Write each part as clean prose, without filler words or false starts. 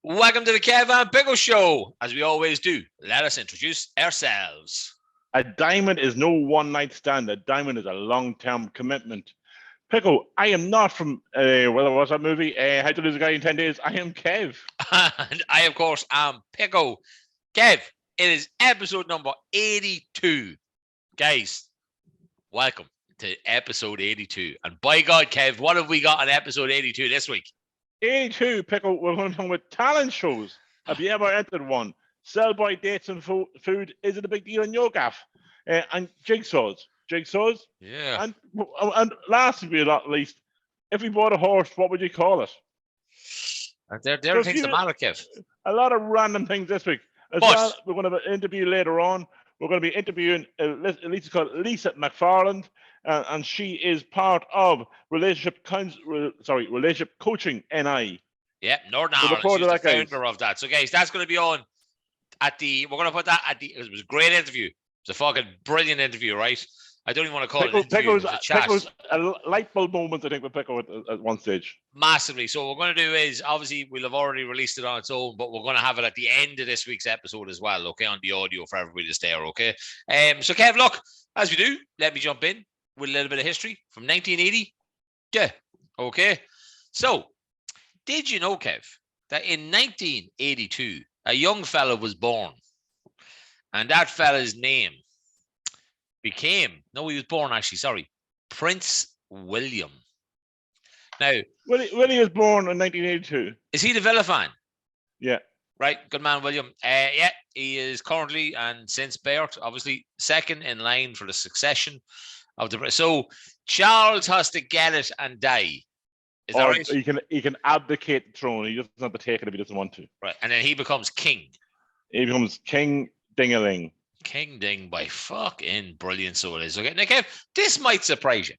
Welcome to the Kev and Pico Show. As we always do, let us introduce ourselves. A diamond is no one-night stand. A diamond is a long-term commitment. Pico, I am not from, what's that movie? How to Lose a Guy in 10 Days. I am Kev. And I, of course, am Pico. Kev, it is episode number 82. Guys, welcome to episode 82. And by God, Kev, what have we got on episode 82 this week? 82, Pico, we're going to talk about talent shows. Have you ever entered one? Sell-by dates and food. Is it a big deal in your gaff? And jigsaws. Yeah. And last but not least, if we bought a horse, what would you call it? There are things to matter, Kev. A lot of random things this week. Well, we're going to have an interview later on. We're going to be interviewing Lisa McFarland, and she is part of relationship coaching NI. Yeah, Northern Ireland. She's the founder of that. So, guys, that's going to be on we're going to put that it was a great interview. It was a fucking brilliant interview, right? I don't even want to call it an interview. It was a chat. Pico's a light bulb moment, I think, with Pico at one stage. Massively. So what we're going to do is, obviously, we'll have already released it on its own, but we're going to have it at the end of this week's episode as well, okay, on the audio for everybody to stay, okay? So, Kev, look, as we do, let me jump in with a little bit of history from 1980. Yeah, okay? So, did you know, Kev, that in 1982, a young fella was born, and that fella's name Prince William. Now, Willie was born in 1982. Is he the Villa fan? Yeah. Right, good man, William. Yeah, he is currently and since birth, obviously, second in line for the succession of the. So Charles has to get it and die. Is that right? He can abdicate the throne. He doesn't have to take it if he doesn't want to. Right, and then he becomes king. He becomes King Ding-a-ling. King Ding by fucking brilliant, so it is. Okay, now, Kev, this might surprise you.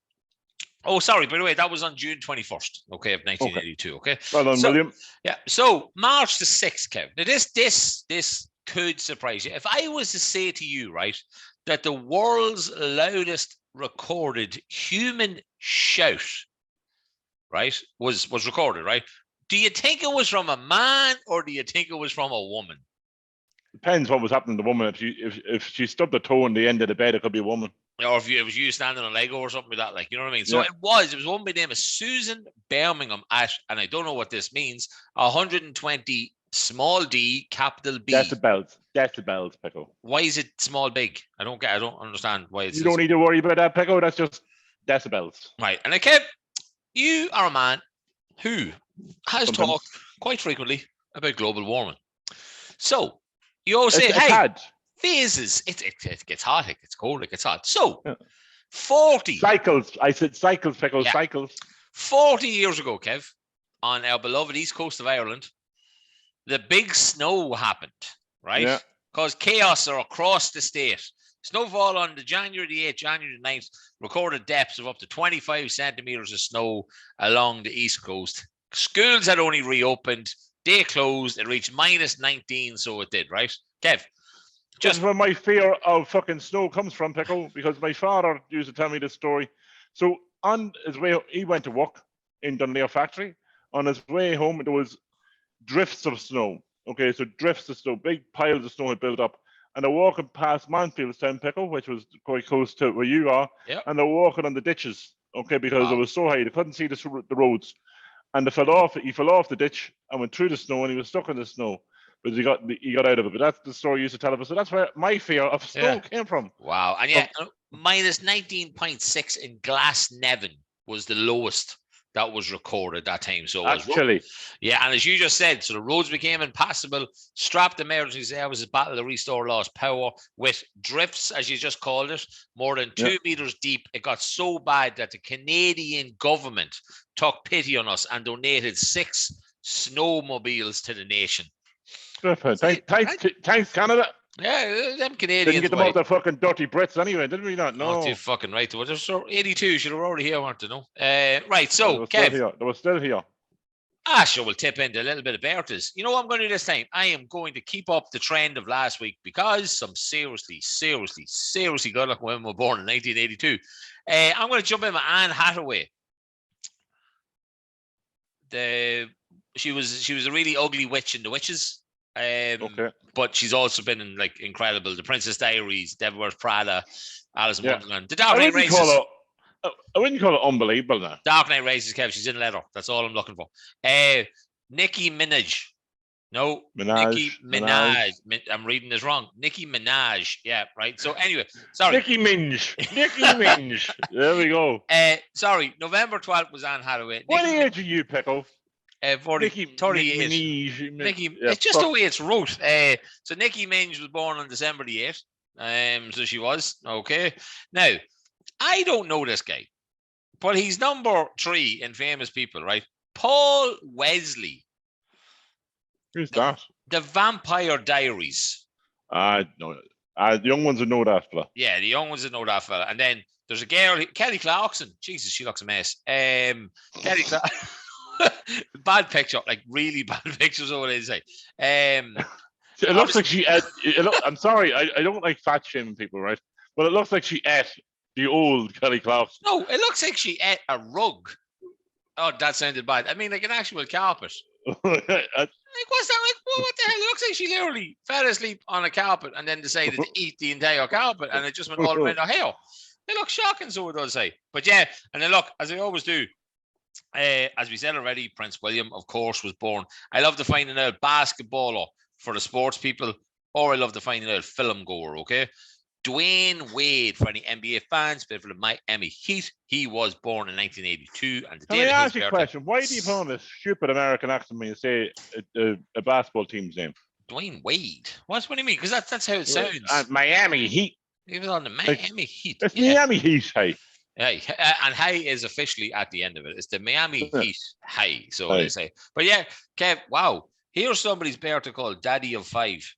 Oh, sorry, by the way, that was on June 21st, okay, of 1982, okay? Well done, William. Yeah, so March the 6th, Kev. Now, this could surprise you. If I was to say to you, right, that the world's loudest recorded human shout, right, was recorded, right? Do you think it was from a man or do you think it was from a woman? Depends what was happening to the woman. If she stubbed a toe in the end of the bed, it could be a woman. Or if it was you standing on a Lego or something like that, like, you know what I mean? So it was a woman by the name of Susan Birmingham at, and I don't know what this means, 120 small d, capital B. Decibels, Pico. Why is it small big? I don't understand why it's. You don't need to worry about that, Pico. That's just decibels. Right. And Kev, you are a man who has talked quite frequently about global warming. So you always say, hey, phases. It gets hot, it gets cold, it gets hot. So 40 cycles. I said cycles, Pico, cycles. 40 years ago, Kev, on our beloved east coast of Ireland, the big snow happened, right? Yeah. Caused chaos across the state. Snowfall on the January the 8th, January the 9th, recorded depths of up to 25 centimeters of snow along the east coast. Schools had only reopened. They closed. It reached minus 19, so it did, right? Kev, just where my fear of fucking snow comes from, Pico, because my father used to tell me this story. So on his way, he went to work in Dunleer factory. On his way home, there was drifts of snow. Okay, so drifts of snow, big piles of snow had built up. And they're walking past Mansfieldstown, Pico, which was quite close to where you are. Yep. And they're walking on the ditches, okay, because it was so high, they couldn't see the roads. And he fell off the ditch and went through the snow, and he was stuck in the snow. But he got out of it. But that's the story he used to tell us. So that's where my fear of snow came from. Wow. And minus 19.6 in Glasnevin was the lowest that was recorded that time. So that's chilly. Yeah, and as you just said, so the roads became impassable. Strapped emergency services battle to restore lost power with drifts, as you just called it, more than 2 meters deep. It got so bad that the Canadian government took pity on us and donated 6 snowmobiles to the nation. Thanks, Canada. Yeah, them Canadians. Didn't get them out the fucking dirty Brits anyway, didn't we not? No. Not too fucking right. Well, there's 82 should have already here, weren't they? No. Right, so, Kev. They were still here. Sure, we'll tip into a little bit about this. You know what I'm going to do this time? I am going to keep up the trend of last week because some seriously good looking women were born in 1982. I'm going to jump in with Anne Hathaway. The She was a really ugly witch in The Witches. But she's also been in like incredible The Princess Diaries, Devil Wears Prada, Alice in Wonderland, The Dark Knight Rises. I wouldn't call it unbelievable now. Dark Knight Rises, Kev. She's in leather. That's all I'm looking for. Nicki Minaj. No, Nicki Minaj. I'm reading this wrong. Nicki Minaj. Yeah, right. So anyway, sorry. Nicki Minaj. There we go. Sorry. November 12th was Anne Hathaway. What age are you, Pickle? 38. Nicki, yeah, it's just the way it's wrote. So Nicki Minaj was born on December the 8th. So she was. Okay. Now, I don't know this guy, but he's number 3 in famous people, right? Paul Wesley. Who's that? The Vampire Diaries. No. The young ones would know that fella. Yeah, the young ones would know that fella. And then there's a girl, Kelly Clarkson. Jesus, she looks a mess. Kelly Clarkson. Bad picture, like really bad pictures over the inside. It looks like she ate. I'm sorry, I don't like fat shaming people, right? But it looks like she ate the old Kelly Clarkson. No, it looks like she ate a rug. Oh, that sounded bad. I mean, like an actual carpet. Like, what's that? Like, what the hell? It looks like she literally fell asleep on a carpet and then decided to eat the entire carpet, and it just went all around her hair. It looks shocking, so it does say. But yeah, and then look, as I always do, as we said already, Prince William, of course, was born. I love the finding out basketballer for the sports people, or I love the finding out film goer, okay? Dwayne Wade, for any NBA fans, but for the Miami Heat, he was born in 1982. And Can I ask you a question? Why do you put on a stupid American accent when you say a basketball team's name? Dwayne Wade? What do you mean? Because that's how it sounds. Miami Heat. He was on the Miami Heat. It's Miami Heat, hey. Hey, and hey is officially at the end of it. It's the Miami Heat hey, so they say. But yeah, Kev, wow. Here's somebody's birthday called Daddy of 5.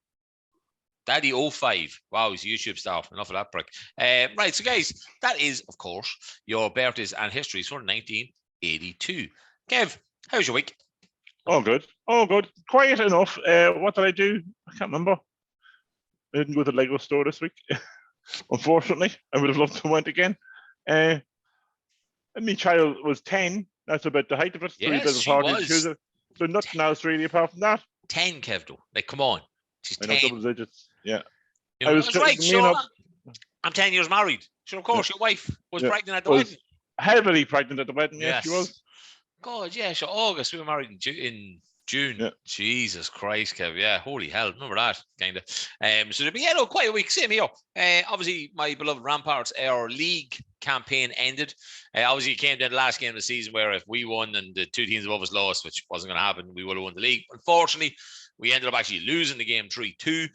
Daddy 05. Wow, he's a YouTube star. Enough of that prick. Right, so guys, that is, of course, your birthdays and histories for 1982. Kev, how's your week? Oh, good. Oh, good. Quiet enough. What did I do? I can't remember. I didn't go to the Lego store this week. Unfortunately, I would have loved to went again. And my child was 10. That's about the height of it. Yes, she was. So nothing else really apart from that. 10, Kev, though. Like, come on. She's 10. Double digits. Yeah. You know, I was right, sure. I'm 10 years married. Sure, of course, your wife was pregnant at the wedding. Heavily pregnant at the wedding, yes, she was. God, yeah, so August, we were married in June. Yeah. Jesus Christ, Kev. Yeah, holy hell. Remember that, kind of. So there'll be quite a week. Same here. Obviously, my beloved Ramparts, our league campaign ended. Obviously, it came to the last game of the season where if we won and the 2 teams above us lost, which wasn't going to happen, we would have won the league. Unfortunately, we ended up actually losing the game 3-2.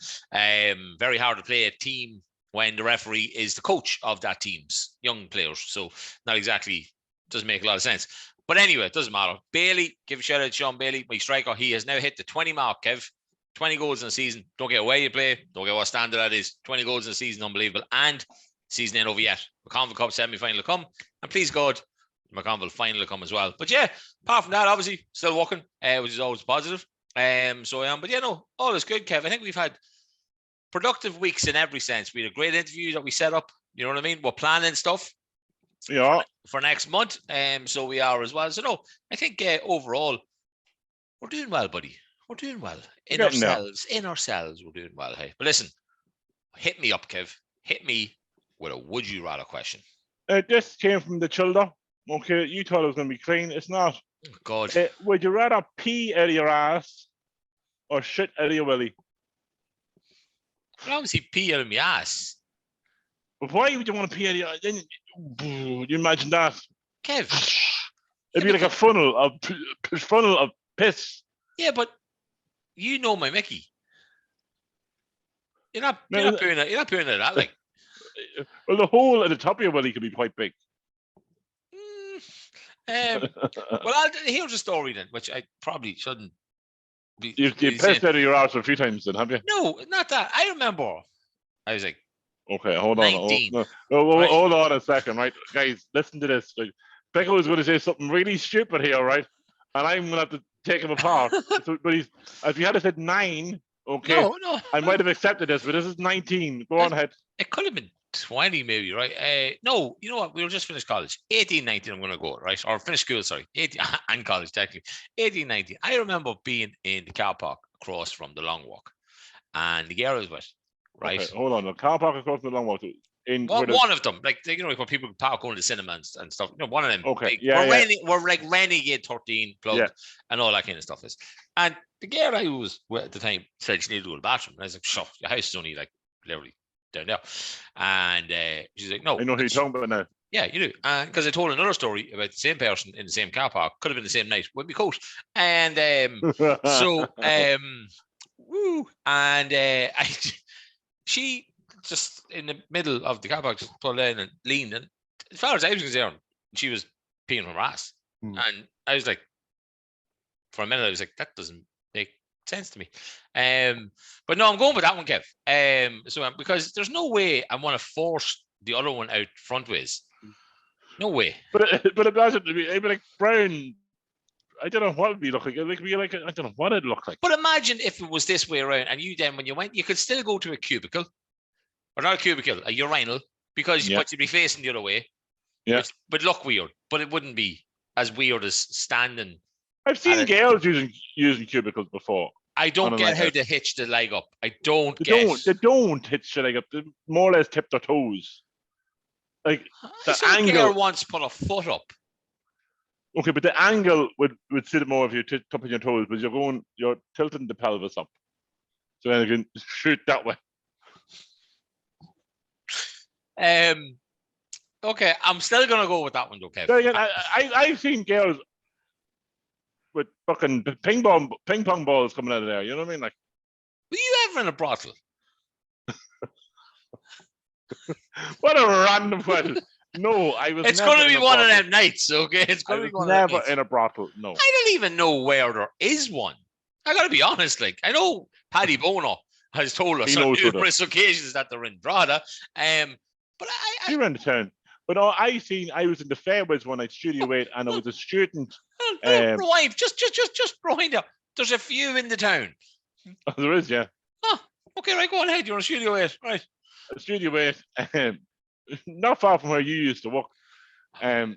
Very hard to play a team when the referee is the coach of that team's young players. So not exactly, doesn't make a lot of sense. But anyway, it doesn't matter. Bailey, give a shout out to Sean Bailey, my striker. He has now hit the 20 mark, Kev. 20 goals in a season. Don't get where you play. Don't get what standard that is. 20 goals in a season, unbelievable. And season ain't over yet. McConville Cup semi-final will come. And please God, McConville final will come as well. But yeah, apart from that, obviously, still working, which is always positive. So I am. But yeah, no, all is good, Kev. I think we've had productive weeks in every sense. We had a great interview that we set up. You know what I mean? We're planning stuff. Yeah. For next month. So we are as well. So no, I think overall, we're doing well, buddy. We're doing well. In ourselves, we're doing well. Hey. But listen, hit me up, Kev. Hit me with a would you rather question. This came from the childer. Okay, you thought it was going to be clean. It's not. Oh, God. Would you rather pee out of your ass or shit out of your willy? Well, obviously pee out of my ass. But why would you want to pee out of your ass? You imagine that? Kev. It'd be like a funnel of piss. Yeah, but you know my Mickey. You're not doing that. Like, well, the hole at the top of your willy could be quite big. Well, here's a story then, which I probably shouldn't be. You've pissed out of your ass a few times, then, have you? No, not that. I remember. I was like, okay, hold on. 19. Hold on a second, right, guys? Listen to this. Like, Pico is going to say something really stupid here, right? And I'm going to have to take him apart. But if you had said 9, okay, no, I might have accepted this, but this is 19. Go on ahead. It could have been 20 maybe, right? No, you know what? We were just finished college. 18, 19, I'm going to go, right? Or finish school, sorry. 18 and college, technically. 18, 19. I remember being in the car park across from the Long Walk. And the girl was with, right? Okay, hold on. The car park across the long walk. One of them, like, you know, where people park going to the cinema and stuff. You know, one of them. Okay, like, yeah, we're like Renegade 13 plugged and all that kind of stuff is. And the girl I was with at the time said she needed to go to the bathroom. And I was like, sure, your house is only like literally down there. And she's like, no. I know who you're talking about now. Yeah, you do. Because I told another story about the same person in the same car park. Could have been the same night with my coat. And woo. And she just in the middle of the car park just pulled in and leaned. And as far as I was concerned, she was peeing from her ass. And I was like, for a minute, I was like, that doesn't make sense to me. But no, I'm going with that one, Kev. Because there's no way I want to force the other one out front ways. No way. But imagine it'd be like brown. I don't know what it'd be looking like. It'd be like I don't know what it'd look like. But imagine if it was this way around, and you then when you went, you could still go to a cubicle, or not a cubicle, a urinal, because but you'd be facing the other way. Yeah. Which would look weird, but it wouldn't be as weird as standing. I've seen girls using cubicles before. I don't get how they hitch the leg up. I don't get. They don't hitch the leg up. They more or less tip their toes. Like the angle. Girl once put a foot up. Okay, but the angle would sit more if you're tipping your toes, but you're tilting the pelvis up, so then you can shoot that way. Okay, I'm still gonna go with that one, though, Kev. So again, I've seen girls with fucking ping pong balls coming out of there. You know what I mean? Like, were you ever in a brothel? What a random question. No, I was. It's going to be one of them nights, okay? It's going to be one of them nights. Never in a brothel. No, I don't even know where there is one. I got to be honest. Like, I know Paddy Bono has told us on numerous occasions that they're in Drogheda. But I ran the town. But no, I was in the Fairways one night, Studio 8, and it was a student. Rewind, just rewind up. There's a few in the town. Oh, there is, yeah. Oh, okay, right, go on ahead. You're on Studio 8, right? Studio 8, not far from where you used to work. Yeah.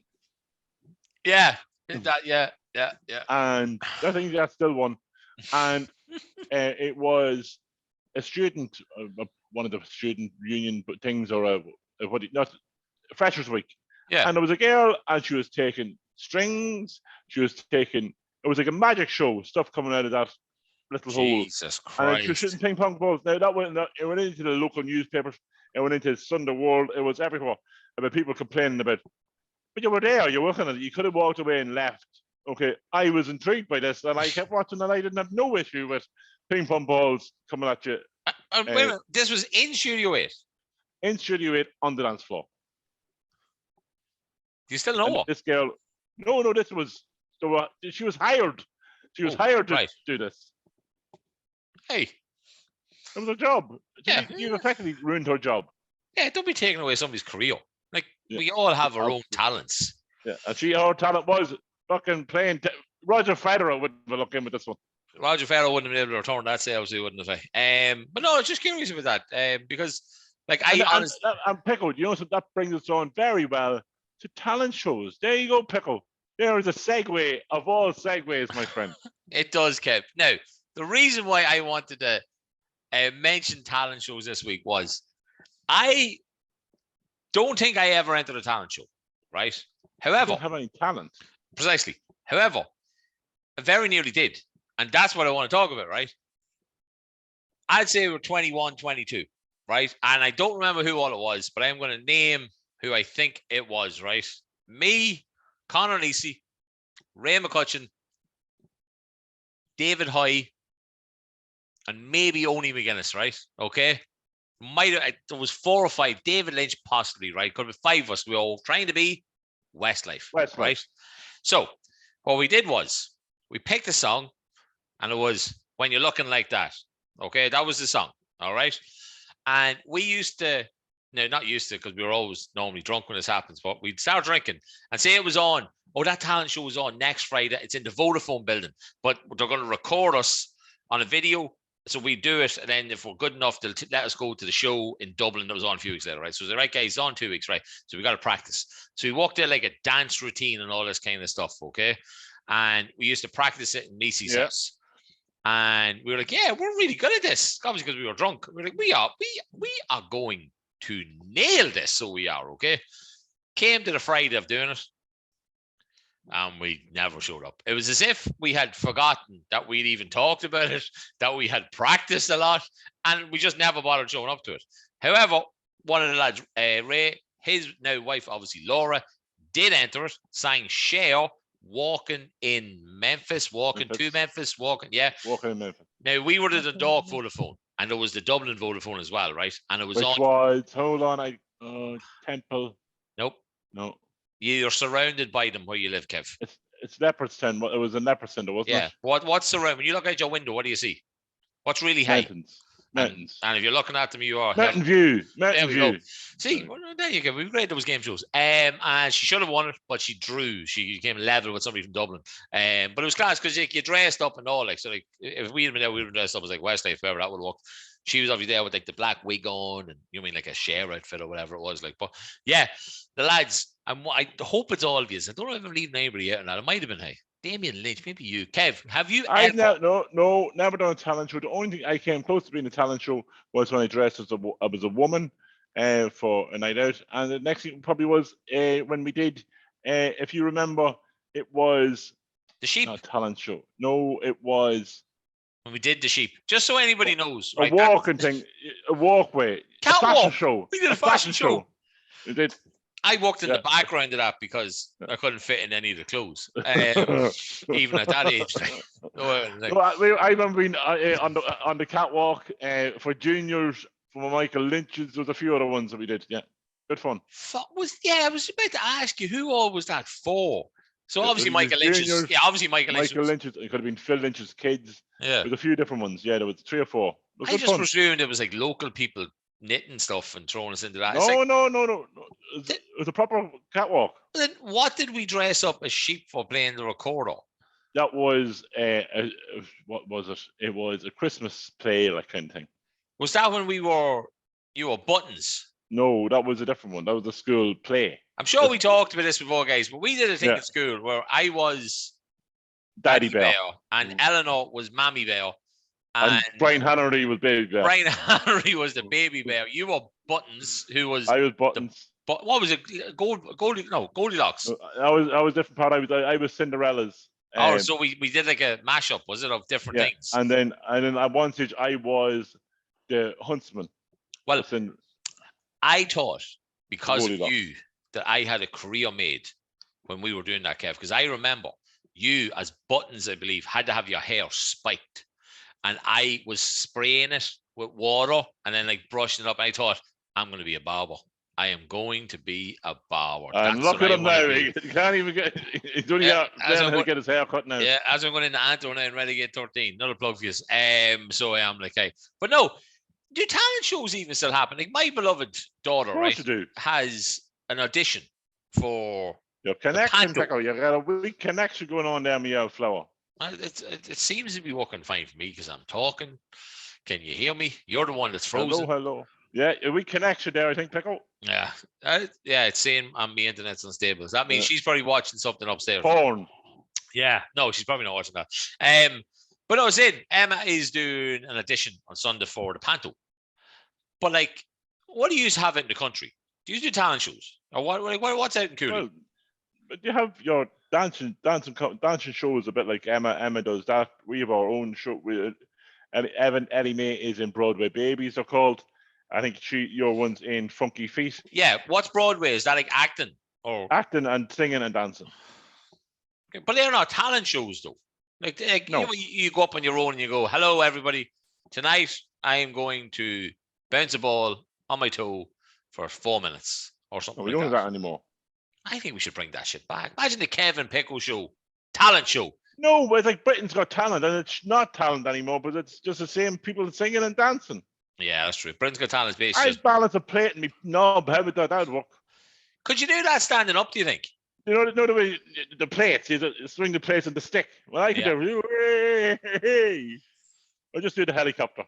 And I think that's still one. And it was a student, one of the student union things, or not Freshers Week. Yeah. And there was a girl, and she was taking strings. It was like a magic show, stuff coming out of that little hole. Jesus Christ. And she was shooting ping pong balls. Now it went into the local newspapers. It went into Sunday World. It was everywhere about people complaining about. But you were there. You're working on it. You could have walked away and left. Okay, I was intrigued by this, and I kept watching, and I didn't have no issue with ping pong balls coming at you. Wait a minute. This was in Studio 8? In Studio 8 on the dance floor. Do you still know her? This girl. No, this was. She was hired. She was hired to do this. Hey. It was a job. Yeah. You effectively ruined her job. Yeah, don't be taking away somebody's career. Like, we all have our own talents. Yeah, and her talent was fucking playing. Roger Federer wouldn't have looked in with this one. Roger Federer wouldn't have been able to return that sales, he wouldn't have. But no, I was just curious about that. Because, like, and Pico, so that brings us on very well to talent shows. There you go, Pico. There is a segue of all segues, my friend. It does, Kev. Now, the reason why I wanted to mention talent shows this week was I don't think I ever entered a talent show, right? However, you don't have any talent. Precisely. However, I very nearly did. And that's what I want to talk about, right? I'd say we're 21, 22, right? And I don't remember who all it was, but I'm going to name who I think it was, right? Me, Conor Lacey, Ray McCutcheon, David Hoy, and maybe Oni McGuinness, right? Okay. There was 4 or 5. David Lynch, possibly, right? Could be 5 of us. We were all trying to be Westlife, right? So what we did was we picked a song, and it was When You're Looking Like That. Okay, that was the song. All right. And we used to, no, not used to, because we were always normally drunk when this happens, but we'd start drinking and say it was on. Oh, that talent show was on next Friday. It's in the Vodafone building, but they're going to record us on a video So we do it, and then if we're good enough, they'll let us go to the show in Dublin that was on a few weeks later, right? So the right guys, it's on 2 weeks, right? So we got to practice. So we walked there like a dance routine and all this kind of stuff, okay? And we used to practice it in Nisi's house. And we were like, yeah, we're really good at this. Obviously, because we were drunk. We were like, we are going to nail this. So we are, okay? Came to the Friday of doing it, and we never showed up. It was as if we had forgotten that we'd even talked about it, that we had practiced a lot, and we just never bothered showing up to it. However, one of the lads, Ray, his now wife, obviously Laura, did enter it, sang Cher, walking in Memphis, walking to Memphis, walking in Memphis. Now, we were the Dundalk Vodafone, and there was the Dublin Vodafone as well, right? And it was Which on... was, hold on, Temple. Nope. No. You're surrounded by them where you live, Kev. It's Leopardstown. It was in Leopardstown, wasn't it? Yeah. What's surrounded? When you look out your window, what do you see? What's really high? Mountains. And if you're looking at them, you are... Mountain View. There we go. See, well, there you go. We've great those game shows. And she should have won it, but she drew. She came level with somebody from Dublin. But it was class because you dressed up and all. Like, so like, if we had been there, we would have dressed up as like Westlife, whoever that would have worked. She was obviously there with like the black wig on, and you mean like a Cher outfit or whatever it was. Like, but yeah, the lads. I hope it's all of you. I don't know if I'm leaving anybody out or not. It might have been Damien Lynch, maybe you, Kev. Have you? No, never done a talent show. The only thing I came close to being a talent show was when I dressed as a woman for a night out, and the next thing probably was when we did. If you remember, it was the sheep. Not a talent show. No, it was. When we did the sheep, just so anybody knows, right? A walkway, a fashion show. We did a fashion show. We did. I walked in the background of that because I couldn't fit in any of the clothes, even at that age. I remember being on the catwalk for juniors, for Michael Lynch's. There was a few other ones that we did. Yeah, good fun. I was about to ask you, who all was that for? So obviously Michael Lynch's. Yeah, obviously Michael Lynch's. It could have been Phil Lynch's kids. Yeah, there was a few different ones. Yeah, there was 3 or 4. I just presumed it was like local people knitting stuff and throwing us into that. No. It was a proper catwalk. Then what did we dress up as sheep for playing the recorder? That was what was it? It was a Christmas play, like kind of thing. Was that when you were Buttons? No, that was a different one. That was a school play. I'm sure we talked about this before, guys, but we did a thing at school where I was Daddy Bear and Eleanor was Mammy Bear. And Brian Hannery was Baby Bear. Brian Hannery was the Baby Bear. You were Buttons, who was... I was Buttons. But what was it? Goldilocks. I was different part. I was Cinderella's. So we did like a mashup, was it, of different things? And then at one stage I was the huntsman. Well, I thought because of you that I had a career made when we were doing that, Kev, because I remember you as Buttons, I believe, had to have your hair spiked. And I was spraying it with water and then like brushing it up. And I thought, I'm going to be a barber. I am going to be a barber. And look at him now. He can't even get... He's only to get his hair cut now. Yeah, as I'm going into Anto now in Renegade 13. Another plug for you. So I am like, hey. But no, do talent shows even still happen? Like my beloved daughter, right, has an audition for... Your connection, Pico. You got a weak connection going on there, me flower. It seems to be working fine for me because I'm talking. Can you hear me? You're the one that's frozen. Hello. Yeah, a weak connection there, I think, Pico. Yeah. It's saying on the internet's unstable. That means she's probably watching something upstairs. Porn. Yeah. No, she's probably not watching that. But I was saying, Emma is doing an audition on Sunday for the Panto. But like, what do you have in the country? Do you do talent shows? Or what's out in Cooley? Well, but you have your dancing shows a bit like Emma does that. We have our own show. Ellie Mae is in Broadway Babies, they're called. I think your one's in Funky Feet. Yeah, what's Broadway? Is that like acting? Or acting and singing and dancing? Okay, but they're not talent shows though. Like no. You go up on your own and you go, "Hello, everybody. Tonight I am going to bounce a ball on my toe for 4 minutes or something." We don't do that anymore. I think we should bring that shit back. Imagine the Kevin Pico show, talent show. No, but it's like Britain's Got Talent, and it's not talent anymore, but it's just the same people singing and dancing. Yeah, that's true. Britain's Got Talent is based. I'd balance a plate and me knob. How would that would work? Could you do that standing up? Do you think? You know the way the plates, you swing the plates and the stick. Well, I could do. Or just do the helicopter.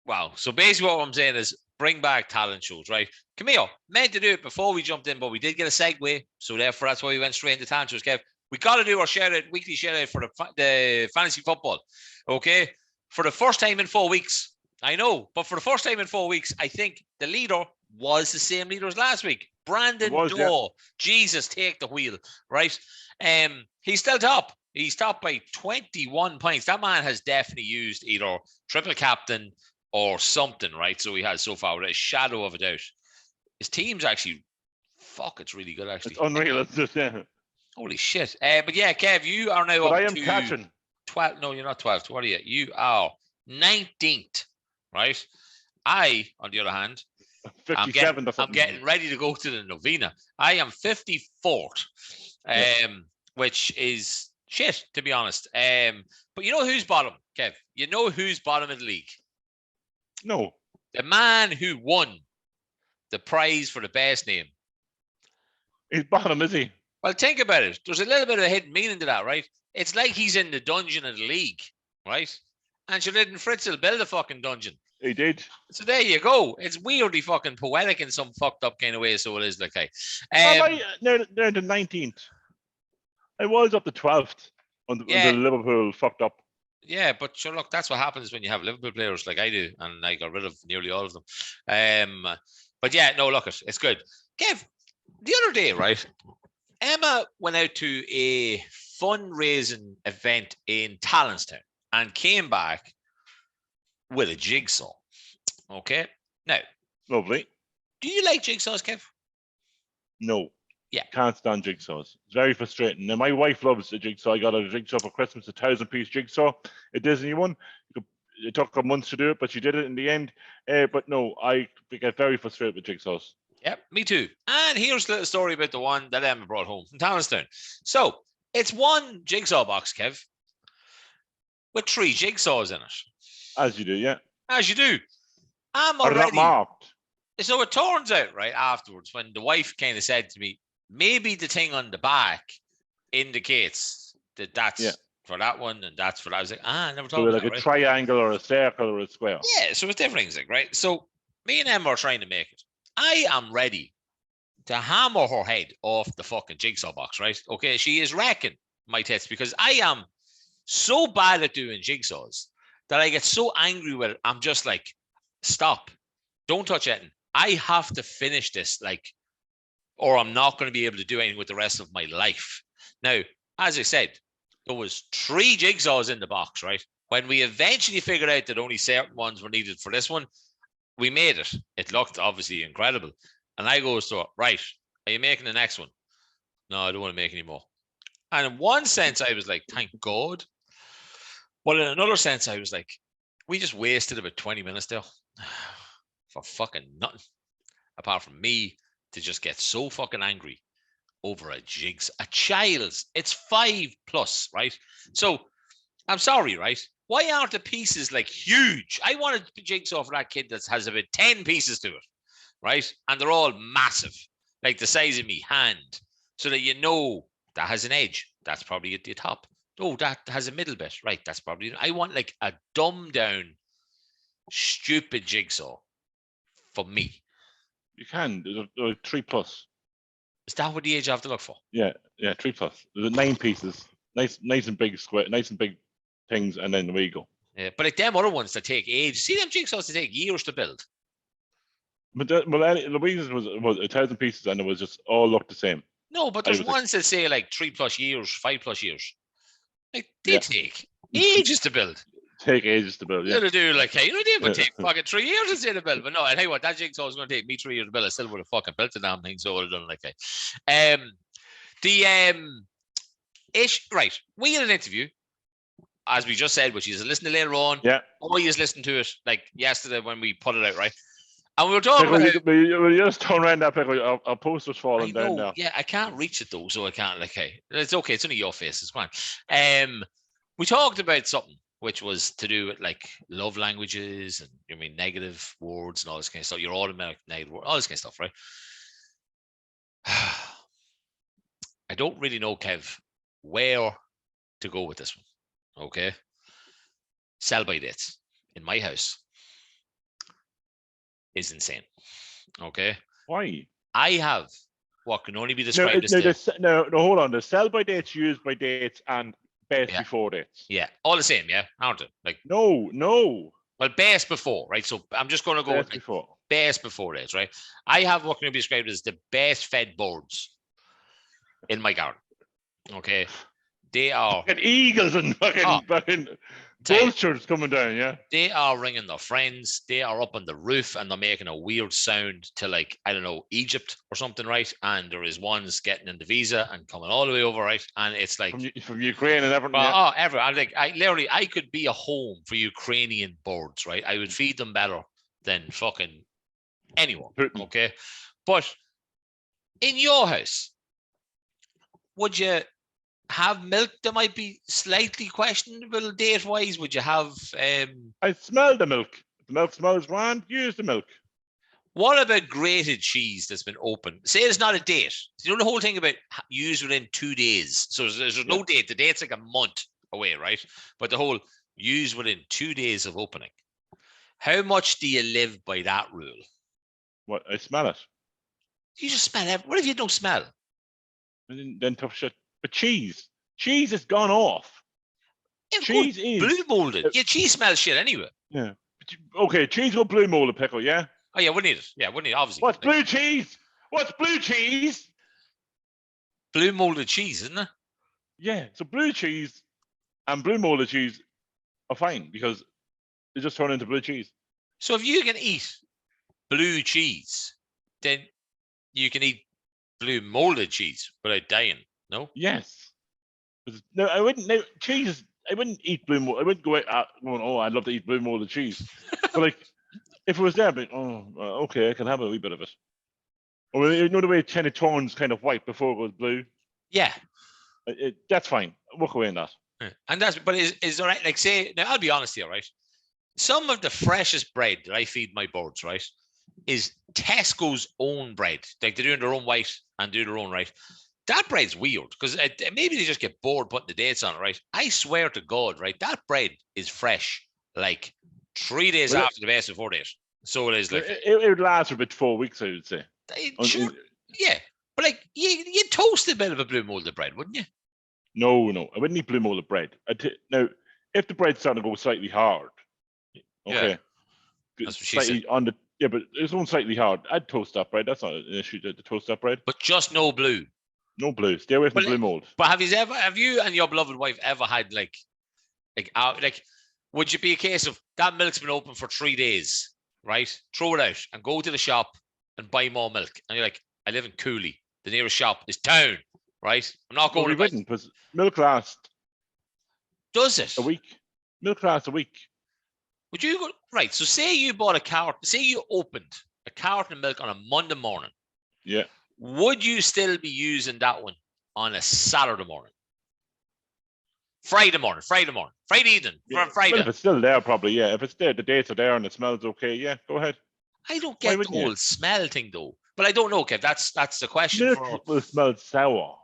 Wow. So basically what I'm saying is bring back talent shows, right? Camille, meant to do it before we jumped in, but we did get a segue. So therefore, that's why we went straight into talent shows, Kev. We got to do our weekly shout out for the fantasy football. Okay. For the first time in 4 weeks. I know, but for the first time in 4 weeks, I think the leader was the same leader as last week. Brandon Daw. Yeah. Jesus, take the wheel, right? He's still top. He's top by 21 points. That man has definitely used either triple captain or something, right? So he has so far with a shadow of a doubt. His team's actually, it's really good, actually. It's unreal. It's just, yeah. Holy shit. But yeah, Kev, you are now but up I am to catching. 12. No, you're not 12th. What are you? You are 19th, right? I, on the other hand, 57th. I'm getting ready to go to the Novena. I am 54th, which is shit, to be honest. But you know who's bottom, Kev? You know who's bottom of the league? No. The man who won the prize for the best name. He's bottom, is he? Well, think about it. There's a little bit of a hidden meaning to that, right? It's like he's in the dungeon of the league, right? And sure didn't Fritzl build a fucking dungeon? He did. So there you go. It's weirdly fucking poetic in some fucked up kind of way, so it is like they're the 19th. I was up to 12th until Liverpool fucked up. Yeah, but sure, look, that's what happens when you have Liverpool players like I do, and I got rid of nearly all of them. But yeah, no, look, it's good. Kev, the other day, right, Emma went out to a fundraising event in Talonstown and came back with a jigsaw. Okay, now, lovely. Do you like jigsaws, Kev? No. Yeah. Can't stand jigsaws. It's very frustrating. Now, my wife loves a jigsaw. I got a jigsaw for Christmas, a 1,000-piece jigsaw, a Disney one. It took her months to do it, but she did it in the end. But no, I get very frustrated with jigsaws. Yep, me too. And here's a little story about the one that Emma brought home from Talonstown. So, it's one jigsaw box, Kev, with 3 jigsaws in it. As you do, yeah. As you do. I'm already... Are not marked? So it turns out, right, afterwards, when the wife kind of said to me, maybe the thing on the back indicates that that's for that one and that's for that. I was like, I never thought about like a triangle or a circle or a square. Yeah, so it's different things, like, right? So me and Emma are trying to make it. I am ready to hammer her head off the fucking jigsaw box, right? Okay, she is wrecking my tits because I am so bad at doing jigsaws that I get so angry with it. I'm just like, stop. Don't touch it. I have to finish this, like, or I'm not going to be able to do anything with the rest of my life. Now, as I said, there was 3 jigsaws in the box, right? When we eventually figured out that only certain ones were needed for this one, we made it. It looked obviously incredible. And I goes to her, right, are you making the next one? No, I don't want to make any more. And in one sense, I was like, thank God. But in another sense, I was like, we just wasted about 20 minutes there for fucking nothing. Apart from me to just get so fucking angry over a child's. It's 5+, right? So I'm sorry, right? Why aren't the pieces like huge? I wanted a jigsaw for that kid that has about 10 pieces to it, right? And they're all massive, like the size of me hand, so that you know that has an edge. That's probably at the top. Oh, that has a middle bit, right? That's probably. I want like a dumbed down, stupid jigsaw for me. You can. There's 3+. Is that what the age I have to look for? Yeah, 3+. There's 9 pieces, nice and big square, nice and big things, and then there you go. Yeah, but like them other ones that take age. See them jigsaws that take years to build. But Louise's was 1,000 pieces, and it was just all looked the same. No, but there's ones that say like 3+ years, 5+ years. Like they take ages to build. Take ages to build. Yeah. You'll do like, hey, they would take fucking 3 years to say to build. But no, I tell you what, that jigsaw was going to take me 3 years to build. I still would have fucking built the damn thing, so I would have done like that. Right. We had an interview, as we just said, which is listening to later on. Yeah. Or you just listened to it like yesterday when we put it out, right? And we were talking about you just turn around that Pico. Our poster's falling down now. Yeah, I can't reach it though, so I can't like, hey, it's okay. It's only your face. It's fine. We talked about something which was to do with like love languages and negative words and all this kind of stuff. Your automatic negative word, all this kind of stuff, right? I don't really know, Kev, where to go with this one. Okay. Sell by dates. in my house is insane. Okay. Why? I have what can only be No, described as hold on. The sell by dates, use by dates, and best Yeah. before dates. Yeah, all the same, yeah, aren't it? Like, No. well, best before, right? So I'm just going to go Best with like, before. best before dates, right? I have what can be described as the best fed birds in my garden. Okay, they are Fucking eagles and fucking vultures coming down. Yeah. They are ringing their friends. They are up on the roof and they're making a weird sound to, like, I don't know, Egypt or something, right? And there is ones getting in the visa and coming all the way over, right? And it's like from Ukraine and everything. Well, yeah. everyone. I could be a home for Ukrainian birds, right? I would feed them better than fucking anyone. Okay, but in your house, would you have milk that might be slightly questionable date-wise? Would you have? I smell the milk. The milk smells grand. Use the milk. What about grated cheese that's been open? Say it's not a date. You know the whole thing about use within 2 days. So there's no date. The date's like a month away, right? But the whole use within 2 days of opening. How much do you live by that rule? What? I smell it. You just smell it. What if you don't smell? And then tough shit. But cheese has gone off. Yeah, cheese is blue molded. Yeah, cheese smells shit anyway. Yeah. Okay, cheese will blue molded pickle. Yeah. Oh yeah, wouldn't need it. Yeah, wouldn't need it, obviously. What's blue cheese? What's blue cheese? Blue molded cheese, isn't it? Yeah. So blue cheese and blue molded cheese are fine because they just turn into blue cheese. So if you can eat blue cheese, then you can eat blue molded cheese without dying. No. Yes. No, I wouldn't. No, cheese. I wouldn't eat blue mold. I wouldn't go out going, oh, I'd love to eat blue molded cheese. But like, if it was there, I'd be, okay, I can have a wee bit of it. Or you know the way it kind of turns kind of white before it goes blue. Yeah. That's fine. Walk away on that. And but is there, like, say, now I'll be honest here, right? Some of the freshest bread that I feed my birds, right, is Tesco's own bread. Like, they're doing their own white and do their own, right? That bread's weird because maybe they just get bored putting the dates on it, right? I swear to God, right? That bread is fresh, like 3 days after the best before date. So it is like it would last for about 4 weeks, I would say. Sure, yeah, but like you toast a bit of a blue molded bread, wouldn't you? No, I wouldn't eat blue molded bread. Now, if the bread's starting to go slightly hard, okay, that's what she said. But it's going slightly hard. I'd toast that bread. That's not an issue to toast that bread. But just no blue. No blue. Stay away from blue mold. But have you and your beloved wife ever had like, would you be a case of that milk's been open for 3 days, right? Throw it out and go to the shop and buy more milk. And you're like, I live in Cooley. The nearest shop is town, right? I'm not going to. Wouldn't, because milk lasts. Does it? A week. Milk lasts a week. Would you go right? So say you bought a carton. Say you opened a carton of milk on a Monday morning. Yeah. Would you still be using that one on a Saturday morning? Friday evening, Yeah. Friday. Well, if it's still there, probably, yeah. If it's there, the dates are there and it smells okay, yeah, go ahead. I don't get the whole smell thing, though. But I don't know, Kev. That's the question. Milk will smell sour.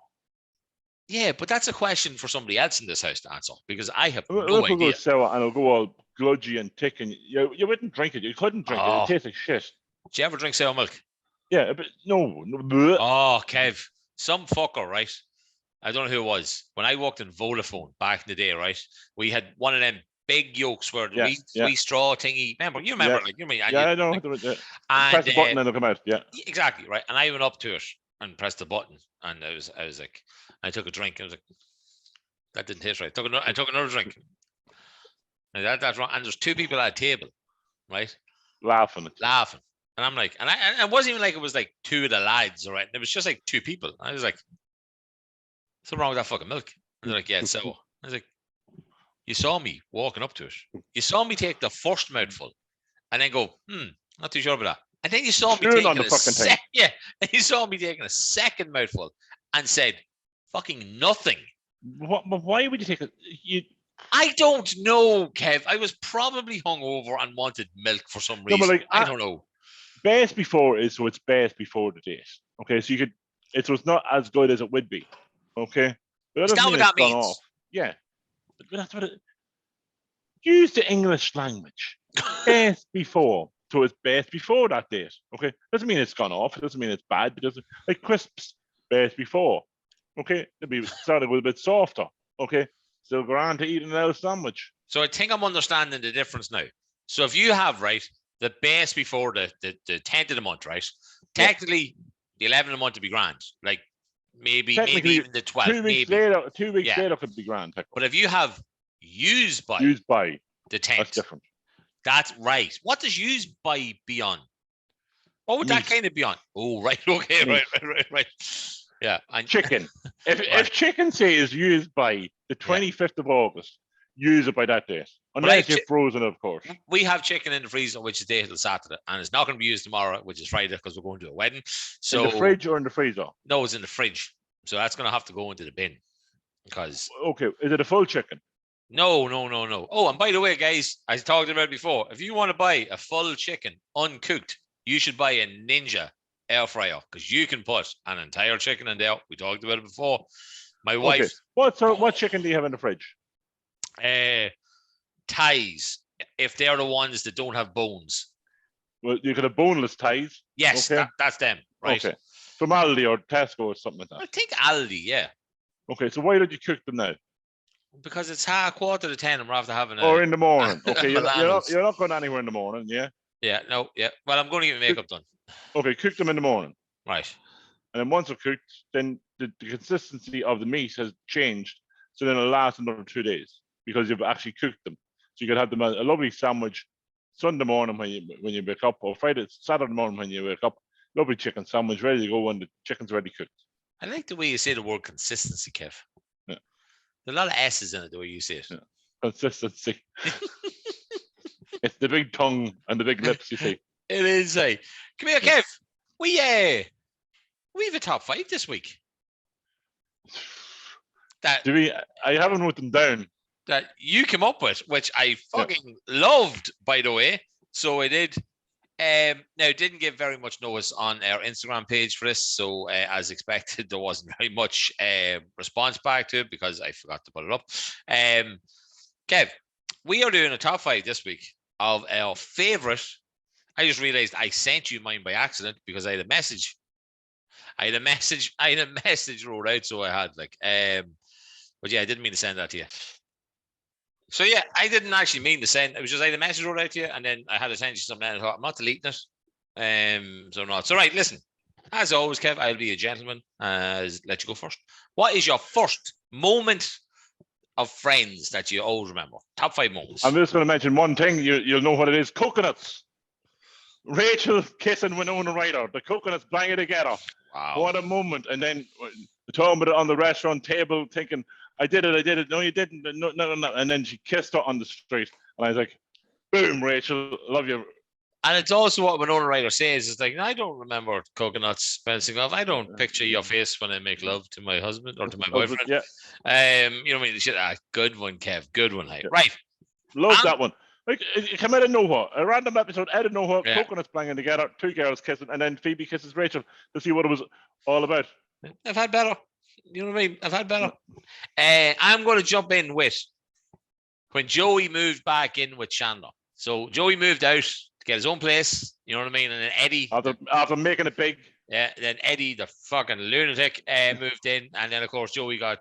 Yeah, but that's a question for somebody else in this house to answer, because I have no idea. It'll go sour and it'll go all gludgy and thick, and you wouldn't drink it. You couldn't drink it. It tastes like shit. Did you ever drink sour milk? Yeah, but no. Oh, Kev, some fucker, right? I don't know who it was. When I worked in Vodafone back in the day, right? We had one of them big yolks where the wee straw thingy. Remember? You remember? Yeah. Like, you mean? I know. Like, press the button and it'll come out. Yeah. Exactly, right. And I went up to it and pressed the button, and I was like, I took a drink. I was like, that didn't taste right. I took another drink. And that's wrong. And there's two people at a table, right? Laughing. And I'm like, and it wasn't even like it was like two of the lads, all right? It was just like two people. I was like, what's wrong with that fucking milk? And they're like, yeah, it's sour. I was like, you saw me walking up to it. You saw me take the first mouthful and then go, not too sure about that. And then you saw me taking and you saw me taking a second mouthful and said, fucking nothing. Why would you take it? I don't know, Kev. I was probably hungover and wanted milk for some reason. No, I don't know. Best before is so it's best before the date. Okay, so it's not as good as it would be. Okay, but is that what that means? Yeah, but that's what it. Use the English language. Best before. So it's best before that date. Okay. Doesn't mean it's gone off. It doesn't mean it's bad. It doesn't like crisps best before. Okay. It'll be starting with a bit softer. Okay. Still grand to eat an out sandwich. So I think I'm understanding the difference now. So if you have, right, the base before the 10th of the month, right? Yeah. Technically, the 11th of the month would be grand. Like maybe Technically, even the 12th. 2 weeks maybe. later, 2 weeks Yeah. later could be grand. But if you have used by the the 10th, that's different. that's right. What does used by be on? What would that Meat. kind of be on? Oh, right. Okay. Meat. Right. Yeah. And Chicken. If Right. if chicken say is used by the 25th of August, use it by that date. Unless you're frozen, of course. we have chicken in the freezer, which is day till Saturday, and it's not going to be used tomorrow, which is Friday, because we're going to a wedding. So In the fridge or in the freezer? No, it's in the fridge. So that's going to have to go into the bin. Because Okay, is it a full chicken? no. Oh, and by the way, guys, I talked about it before. If you want to buy a full chicken uncooked, you should buy a Ninja air fryer, because you can put an entire chicken in there. We talked about it before. My wife. Okay. What chicken do you have in the fridge? Thighs, if they're the ones that don't have bones. Well, you could have boneless thighs. Yes, Okay. that's them, right? Okay. From Aldi or Tesco or something like I that. think Aldi, yeah. Okay, so why did you cook them now? Because it's 10:15, and we're after having a. Or in the morning. Okay, you're Milanos. not going anywhere in the morning, yeah? Yeah, no, yeah. Well, I'm going to get my makeup done. Okay, cook them in the morning. Right. And then once they're cooked, then the consistency of the meat has changed. So then it'll last another 2 days because you've actually cooked them. So you could have them a lovely sandwich Sunday morning when you wake up, or Saturday morning when you wake up. Lovely chicken sandwich ready to go when the chicken's already cooked. I like the way you say the word consistency, Kev. Yeah. There's a lot of S's in it, the way you say it. Yeah. Consistency. It's the big tongue and the big lips, you see. It is, eh? Come here, Kev. We have a top 5 this week. I haven't wrote them down. That you came up with, which I fucking loved, by the way. So I did. Now, didn't give very much notice on our Instagram page for this. So as expected, there wasn't very much response back to it because I forgot to put it up. Kev, we are doing a top 5 this week of our favorite. I just realized I sent you mine by accident because I had a message. I had a message wrote out, so I had but yeah, I didn't mean to send that to you. So yeah, I didn't actually mean to send. It was just I had a message wrote out to you, and then I had to send you something. And I thought I'm not deleting it. So not. So right, listen. As always, Kev, I'll be a gentleman. Let you go first. What is your first moment of Friends that you always remember? Top 5 moments. I'm just going to mention one thing. You'll know what it is. Coconuts. Rachel kissing Winona Ryder. The coconuts banging together. Wow. What a moment. And then talking about it on the restaurant table, thinking, I did it. No, you didn't. No. And then she kissed her on the street. And I was like, boom, Rachel, love you. And it's also what Winona Ryder says. It's like, I don't remember coconuts bouncing off. I don't picture your face when I make love to my husband or to my boyfriend. Yeah. You know what I mean? Shit, good one, Kev. Good one. Hey. Yeah. Right. Love that one. Like, it came out of nowhere. A random episode out of nowhere, coconuts banging together, 2 girls kissing, and then Phoebe kisses Rachel to see what it was all about. I've had better. You know what I mean? I've had better. I'm going to jump in with when Joey moved back in with Chandler. So Joey moved out to get his own place. You know what I mean? And then Eddie. After making it big. Yeah. Then Eddie, the fucking lunatic, moved in. And then, of course, Joey got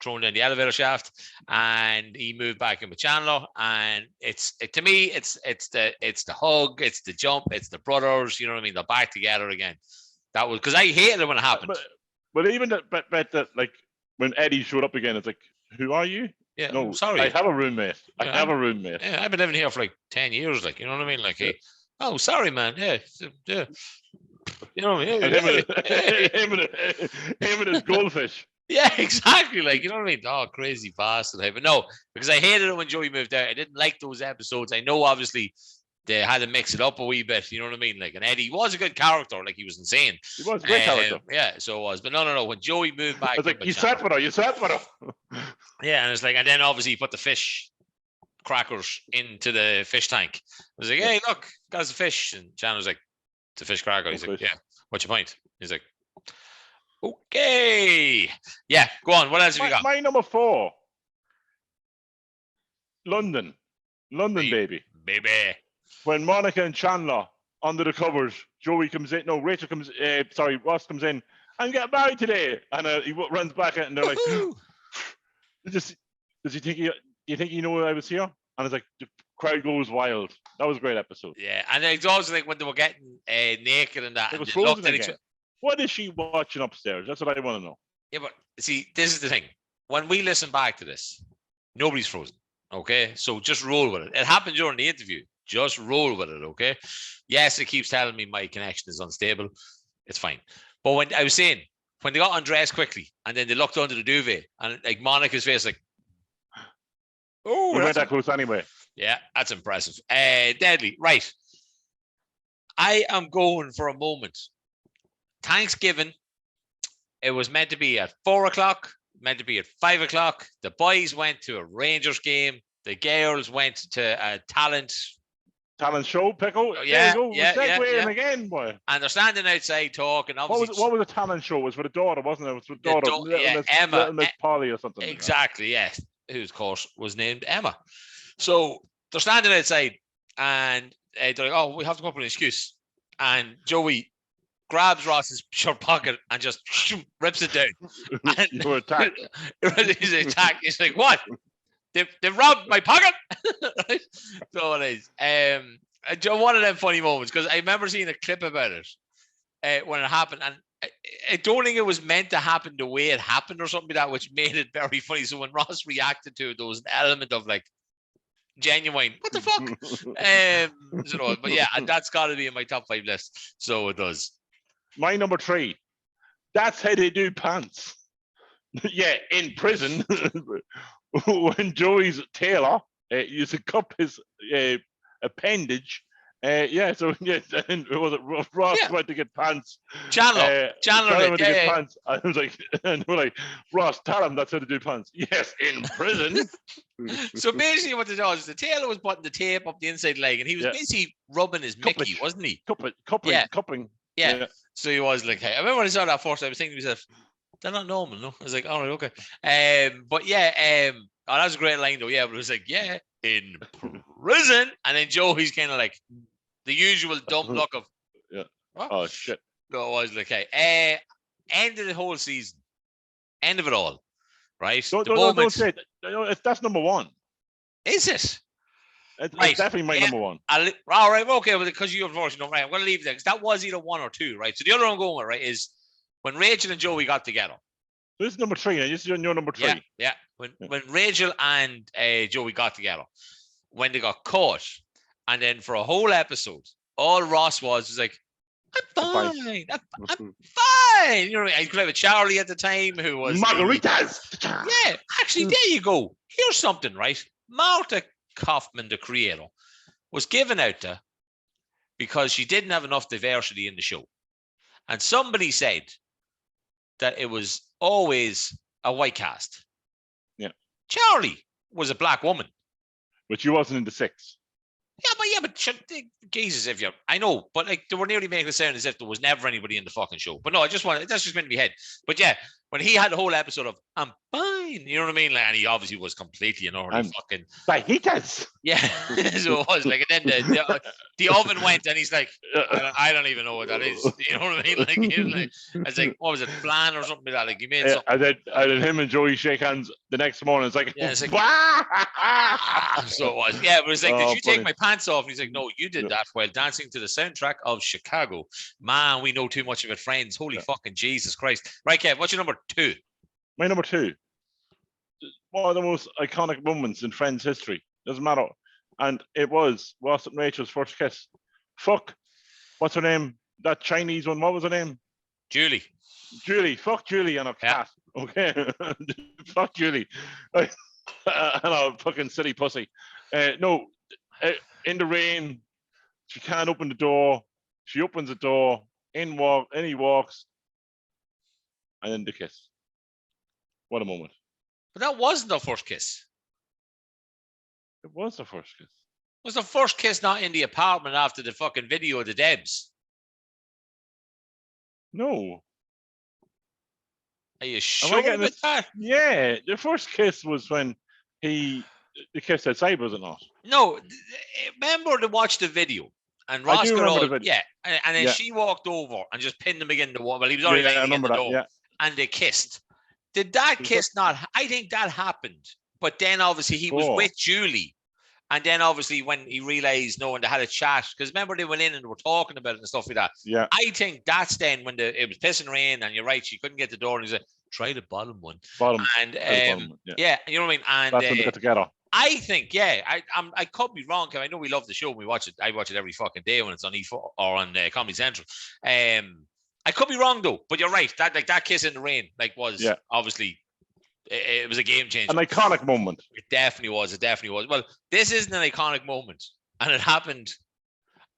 thrown down the elevator shaft, and he moved back in with Chandler. And to me, it's the hug, it's the jump, it's the brothers. You know what I mean? They're back together again. That was because I hated it when it happened. But even that, like when Eddie showed up again, it's like, who are you? Yeah, no, sorry. I have a roommate. Yeah, I've been living here for like 10 years. Like, you know what I mean? Like, oh, sorry, man. Yeah. You know what I mean? Him and his goldfish. Yeah, exactly. Like, you know what I mean? Oh, crazy bastard. But no, because I hated it when Joey moved out. I didn't like those episodes. I know, obviously, they had to mix it up a wee bit. You know what I mean? Like, and Eddie was a good character. Like, he was insane. He was a great character. Yeah, so it was. But no. When Joey moved back, I was like, you sat with her. Yeah, and it's like, and then obviously he put the fish crackers into the fish tank. I was like, hey, look, got us a fish. And Chandler's like, it's a fish cracker. He's like, yeah, what's your point? He's like, okay. Yeah, go on. What else have you got? My number 4. London, baby. baby. When Monica and Chandler under the covers, Joey comes in. No, Rachel comes. Ross comes in. I'm getting married today, and he runs back and they're like, does he think do you think you know I was here? And it's like the crowd goes wild. That was a great episode. Yeah, and it's also like when they were getting naked and that. It was and frozen looked at each again. other. What is she watching upstairs? That's what I want to know. Yeah, but see, this is the thing. When we listen back to this, nobody's frozen. Okay, so just roll with it. It happened during the interview. Just roll with it. Okay. Yes, it keeps telling me my connection is unstable. It's fine. But when I was saying, when they got undressed quickly and then they looked under the duvet and like Monica's face, like, oh, we went that close anyway. Yeah, that's impressive. Deadly. Right. I am going for a moment. Thanksgiving. It was meant to be at 4:00, meant to be at 5:00. The boys went to a Rangers game. The girls went to a talent show, Pico. Yeah, there you go. yeah, segueing again, boy. And they're standing outside talking. Obviously, what was the talent show? It was for the daughter, wasn't it? It was for the daughter, Emma, Little Miss Polly or something. Exactly, yes. Who, of course, was named Emma. So they're standing outside, and they're like, "Oh, we have to come up with an excuse." And Joey grabs Ross's shirt pocket and just rips it down. And you were attacked. He's attacked. He's like, "What? They robbed my pocket." Right? So it is. One of them funny moments because I remember seeing a clip about it when it happened, and I don't think it was meant to happen the way it happened or something like that, which made it very funny. So when Ross reacted to it, there was an element of like genuine, what the fuck? But yeah, and that's got to be in my top 5 list. So it does. My number 3. That's how they do pants. Yeah, in prison, when Joey's tailor used to cup his appendage. And Ross went to get pants. Chandler went to get pants. I was like, and we're like, Ross, tell him that's how to do pants. Yes, in prison. So basically, what it does is the tailor was putting the tape up the inside leg, and he was basically rubbing his Mickey, wasn't he? Cupping. Yeah. So he was like, hey, I remember when I saw that first, I was thinking to myself, they're not normal, no? I was like, all right, okay. But yeah, oh, that was a great line though. Yeah, but it was like, yeah, in prison, and then Joey's kind of like the usual dumb look of, what? Oh shit. So I was like, hey, end of the whole season, end of it all, right? Don't say it. That's number 1. Is it? It's definitely my number 1. All right, okay, well, because you unfortunately don't, right, I'm going to leave it there because that was either 1 or 2, right? So the other one I'm going with, right, is when Rachel and Joey got together. This is number 3, and this is your number 3. Yeah. When Rachel and Joey got together, when they got caught, and then for a whole episode, all Ross was like, I'm fine. I'm fine. You know what I mean? I could have a Charlie at the time who was margaritas. Yeah, actually, there you go. Here's something, right? Marta Kaufman, the creator, was given out to because she didn't have enough diversity in the show. And somebody said that it was always a white cast. Yeah. Charlie was a black woman. But she wasn't in the 6. Yeah, but Jesus, I know, but like they were nearly making it sound as if there was never anybody in the fucking show. But no, that's just meant to be head. But yeah, when he had the whole episode of I'm fine, you know what I mean? Like, and he obviously was completely and utterly fucking fajitas. Yeah, so it was like, and then the oven went, and he's like, I don't even know what that is. You know what I mean? Like, he was like, I was like, what was it, flan or something like that? Like, he made something. And then him and Joey shake hands the next morning. It's like, so it was. Yeah, but it's like, did you take my pants off? And he's like, no, you did that while dancing to the soundtrack of Chicago. Man, we know too much of it, friends. Holy fucking Jesus Christ. Right, Kev, what's your number 2? My number 2. One of the most iconic moments in Friends history. Doesn't matter. And it was Ross and Rachel's first kiss. Fuck. What's her name? That Chinese one. What was her name? Julie. Fuck Julie and a cat. Okay. Fuck Julie. And a fucking silly pussy. No. In the rain. She can't open the door. She opens the door. In he walks. And then the kiss. What a moment. But that wasn't the first kiss. It was the first kiss. Was the first kiss not in the apartment after the fucking video of the Debs? No. Are you sure about that? Yeah, the first kiss was when the kiss outside, was it not? No, remember to watch the video. And I Ross do got remember all, the video. yeah, and then Yeah. she walked over and just pinned him again in the wall. Well, he was already Yeah, I lying against remember the that. door, Yeah. and they kissed. Did that kiss not? I think that happened, but then obviously he was with Julie, and then obviously when he realized no, and they had a chat, because remember they went in and were talking about it and stuff like that. Yeah. I think that's then when it was pissing rain, and you're right, she couldn't get the door, and he said, "Try the bottom one." Bottom. And bottom one. yeah, you know what I mean. And that's when they got together. I think, yeah, I could be wrong, because I know we love the show. We watch it. I watch it every fucking day when it's on E4 or on Comedy Central. I could be wrong though, but you're right. That kiss in the rain, was obviously it was a game changer. An iconic moment. It definitely was. It definitely was. Well, this isn't an iconic moment, and it happened,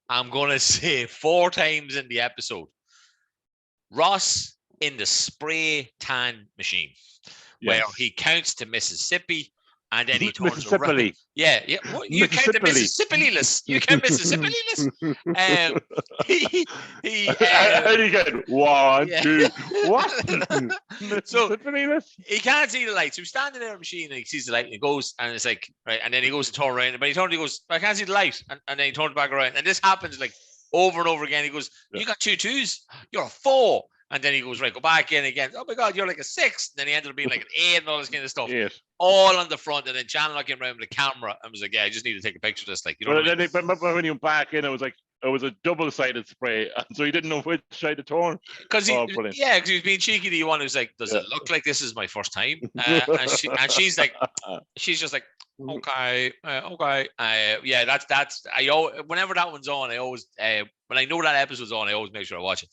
I'm gonna say, 4 times in the episode. Ross in the spray tan machine, where he counts to Mississippi. And then he turns around. Yeah. What? You count the Mississippi-less. You count Mississippi-less. He and you get 1, 2. What? So he can't see the lights. So he's standing there in the machine and he sees the light and he goes, and it's like, right. And then he goes to turn around, but he goes, I can't see the light. And then he turns back around. And this happens like over and over again. He goes, you got 2 2s. You're a 4. And then he goes, right, go back in again. Oh my God, you're like a 6. And then he ended up being like an 8 and all this kind of stuff. Yes. All on the front. And then Chandler came around with the camera and was like, yeah, I just need to take a picture of this. Like, you know what I mean? But when he went back in, it was a double-sided spray. So he didn't know which side to turn. Because he was being cheeky to the one who's like, does it look like this is my first time? And she's like, she's just like, okay. Yeah, that's whenever that one's on, I always when I know that episode's on, I always make sure I watch it.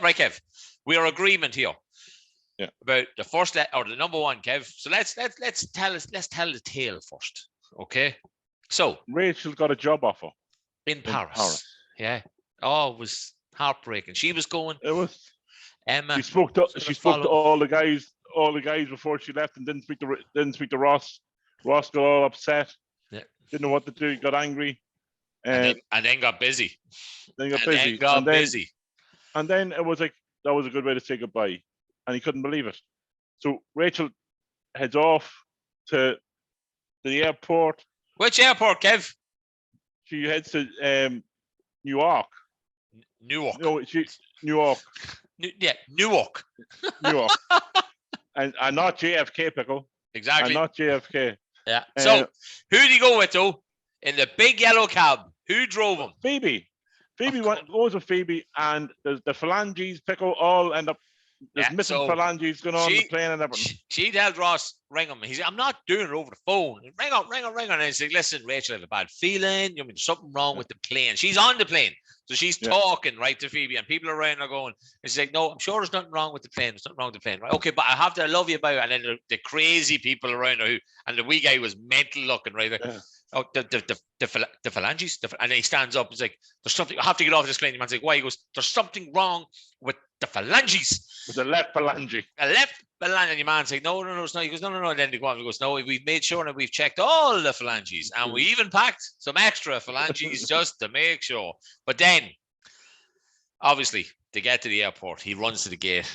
Right, Kev, we are agreement here. Yeah. About the first or the number one, Kev. So let's tell the tale first, okay? So Rachel got a job offer in Paris. Yeah. Oh, it was heartbreaking. She was going. It was. Emma. She spoke to all the guys before she left, and didn't speak to Ross. Ross got all upset. Yeah. Didn't know what to do. Got angry. And then got busy. Then busy. And then it was like that was a good way to say goodbye. And he couldn't believe it. So Rachel heads off to the airport. Which airport, Kev? She heads to New York. Newark. No, New York. Newark. Newark. and not JFK, Pickle. Exactly. And not JFK. Yeah. So who did he go with though? In the big yellow cab. Who drove him? Phoebe. Phoebe goes with Phoebe, and the phalanges, Pickle, all end up. There's missing phalanges going on the plane and everything. She tells Ross, ring him. He's like, I'm not doing it over the phone. Ring him. And he's like, listen, Rachel, I have a bad feeling. There's something wrong with the plane. She's on the plane. So she's talking, right, to Phoebe, and people around are going, and she's like, no, I'm sure there's nothing wrong with the plane. There's nothing wrong with the plane. Right? Okay, but I love you about it. And then the crazy people around her and the wee guy was mental looking, right? Like, oh, the phalanges. And then he stands up. He's like, there's something. I have to get off this plane. The man's like, why? He goes, there's something wrong with the phalanges. With the left phalange. A left phalange. And your man's like, no, it's not. He goes, no. And then he goes, no, we've made sure that we've checked all the phalanges. And we even packed some extra phalanges just to make sure. But then, obviously, to get to the airport, he runs to the gate.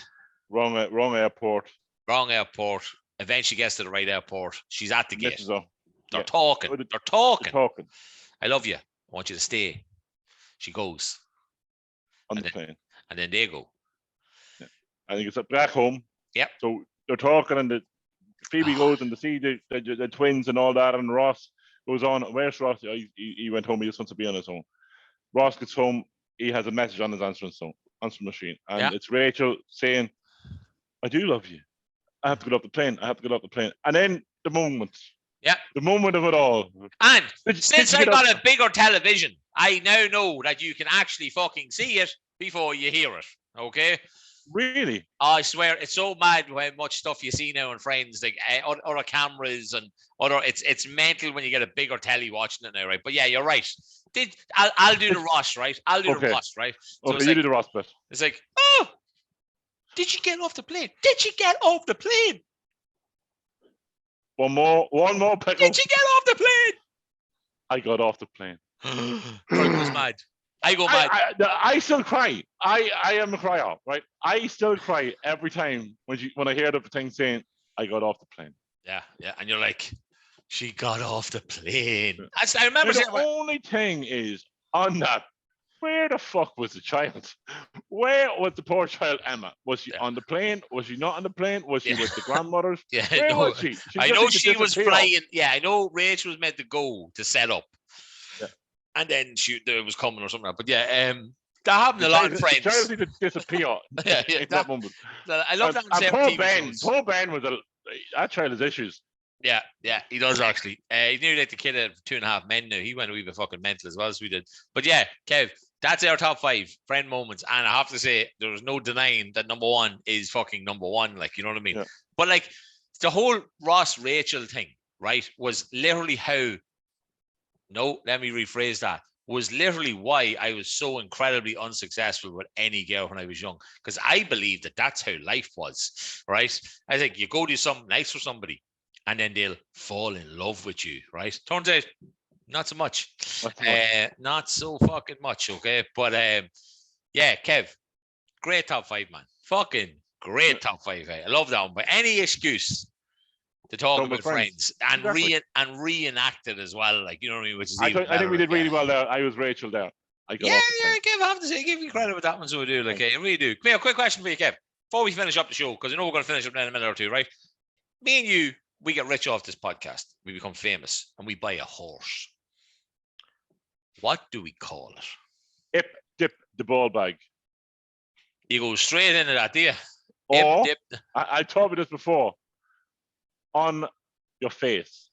Wrong airport. Eventually gets to the right airport. She's at the gate. They're talking. I love you. I want you to stay. She goes. On the plane. And then they go. Yeah. I think it's back home. Yep. So they're talking, and Phoebe goes and to see the twins and all that, and Ross goes on. Where's Ross? He went home. He just wants to be on his own. Ross gets home. He has a message on his answering machine. And it's Rachel saying, I do love you. I have to get off the plane. And then the moment. Yeah. The moment of it all. And since I got a bigger television, I now know that you can actually fucking see it before you hear it. Okay? Really? I swear, it's so mad how much stuff you see now on Friends, like other cameras and other. It's mental when you get a bigger telly watching it now, right? But yeah, you're right. I'll do the Ross, right? The Ross, right? So okay, you do the Ross bit. It's like, oh, did she get off the plane? Did she get off the plane? One more, Pickle. Did she get off the plane? I got off the plane. Troy goes mad. I go mad. I still cry. I am a crier, right? I still cry every time when I hear the thing saying, I got off the plane. Yeah. And you're like, She got off the plane. I remember And saying, the only thing is, on that, where the fuck was the child? Where was the poor child, Emma? Was she on the plane? Was she not on the plane? Was she with the grandmothers? Yeah, Where no, was she? I just know need to she was disappear. flying. Yeah, I know Rachel was meant to go to set up. Yeah. And then there was coming or something. But yeah, that happened a lot in Friends. The child needed to disappear in that moment. I love that. And poor Ben was that child has issues. Yeah, he does actually. He's nearly like the kid of 2.5 Men now. He went a wee bit fucking mental as well as we did. But yeah, Kev, that's our top 5 friend moments. And I have to say, there's no denying that number 1 is fucking number 1. Like, you know what I mean? Yeah. But like the whole Ross Rachel thing, right, was literally let me rephrase that. Was literally why I was so incredibly unsuccessful with any girl when I was young. Because I believe that that's how life was, right? I think you go do something nice for somebody, and then they'll fall in love with you, right? Turns out, not so much. Not so fucking much, okay? But yeah, Kev, great top 5, man. Fucking great top 5. I love that one. But any excuse to talk about friends and reenact it as well, like, you know what I mean? Which is I think we did really well there. I was Rachel there. Kev, I have to say, give me credit with that one, so we do. Like, I really do. Come here, quick question for you, Kev. Before we finish up the show, because I know we're going to finish up in a minute or two, right? Me and you, we get rich off this podcast. We become famous, and we buy a horse. What do we call it? Dip the ball bag. You go straight into that, do you? Or, I told you this before, on your face.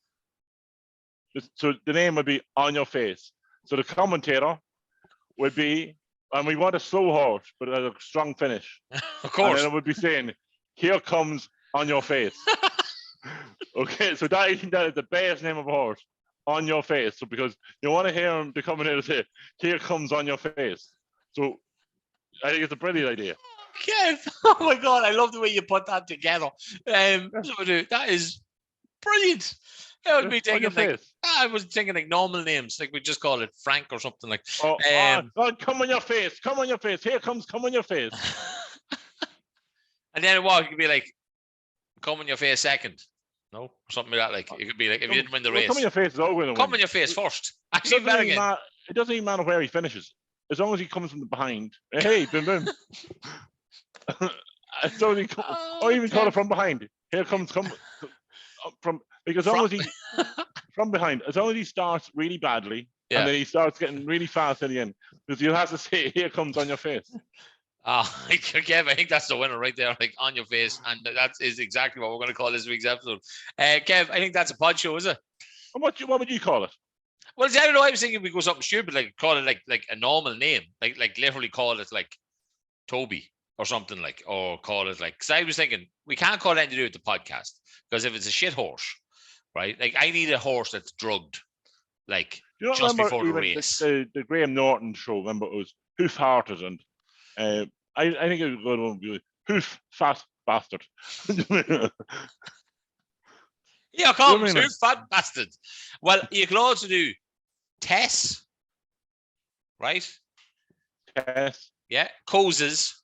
So the name would be On Your Face. So the commentator would be, and we want a slow horse, but a strong finish. Of course. And then it would be saying, here comes On Your Face. Okay, so I think that is the best name of a horse. On Your Face. So because you want to hear him to come in and say, here comes On Your Face. So I think it's a brilliant idea. Kev, oh my God, I love the way you put that together. That is brilliant. That was me thinking I was thinking like normal names, like we just call it Frank or something like. Come on your face, come on your face. Here comes, come on your face. And then it could be like, come on your face second. No, or something like that. Like it could be like if you didn't win the race. Come on your face is always come on your face first. Actually, it doesn't even matter where he finishes, as long as he comes from the behind. Hey, boom, boom. So or even call it from behind. Here comes from because as long as he from behind, as long as he starts really badly and then he starts getting really fast at the end, because you'll have to say, "Here comes On Your Face." Kev, I think that's the winner right there, like On Your Face, and that is exactly what we're going to call this week's episode. Kev, I think that's a pod show, is it? What would you call it? Well, I don't know. I was thinking we go something stupid, like call it like a normal name, like literally call it like Toby or something, like, or call it like. Because I was thinking we can't call it anything to do with the podcast, because if it's a shit horse, right? Like I need a horse that's drugged, like just before the race. The Graham Norton show. Remember, it was Hoof Hearted, and I think it was going to be Hoof Fat Bastard. Here comes Hoof Fat Bastard. Well, you can also do Tess, right? Tess. Yeah, Cozes.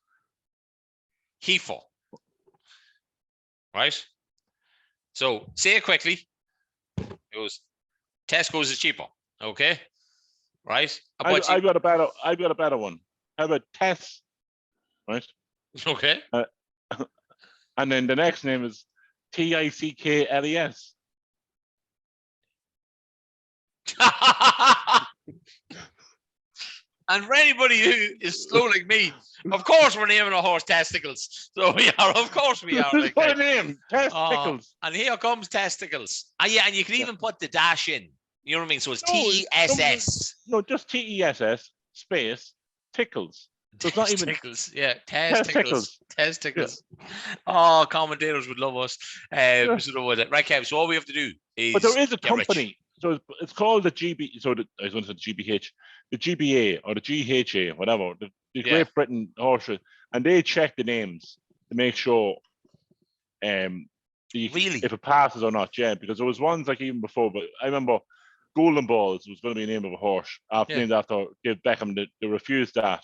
Heifer. Right? So say it quickly. It goes Tesco's is cheaper. Okay? Right? I got a better one. How about Tess? Right? Okay. And then the next name is Tickles. And for anybody who is slow like me, of course we're naming a horse Testicles. So we are, of course we are. Like, what a name, Testicles. And here comes Testicles. Yeah, and you can even put the dash in. You know what I mean? So it's TSS. No, just TESS space Tickles. So it's not even Testicles. Yeah, Testicles. Testicles. Yeah. Oh, commentators would love us. Right, Kev. So all we have to do is. But there is a company. So it's called the GB. So I was going to say the GBH, the GBA or the GHA, whatever. The Great Britain horses, and they check the names to make sure, really, if it passes or not. Yeah, because there was ones like even before, but I remember Golden Balls was going to be a name of a horse named after David Beckham. They refused that,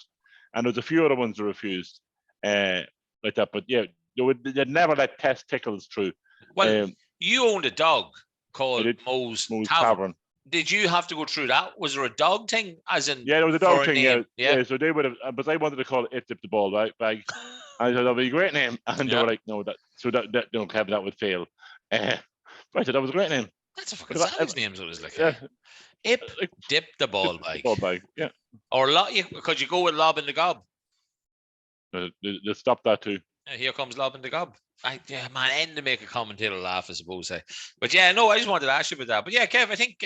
and there's a few other ones that refused, like that. But yeah, they'd never let Tess Tickles through. Well, you owned a dog called Moe's Moe's Tavern. Tavern. Did you have to go through that? Was there a dog thing? As in, yeah, there was a dog thing. name? Yeah. So they would have, but I wanted to call it Dip the Ball Bag. I thought that'd be a great name, and they were like, no, Kevin, that would fail. But I thought that was a great name. That's a fucking savage name, so it's like. Yeah. Dip the ball bag. Ball bag. Yeah. Or could you go with Lob in the Gob? They stopped that too. Here comes Lob in the Gob. Man, end to make a commentator laugh, I suppose. But yeah, no, I just wanted to ask you about that. But yeah, Kev, I think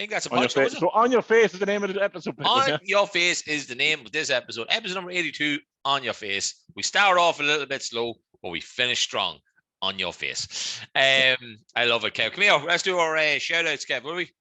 that's a punch. So On Your Face is the name of the episode. On Your Face is the name of this episode. Episode number 82, On Your Face. We start off a little bit slow, but we finish strong. On Your Face. I love it, Kev. Come here, let's do our shout outs, Kev, will we?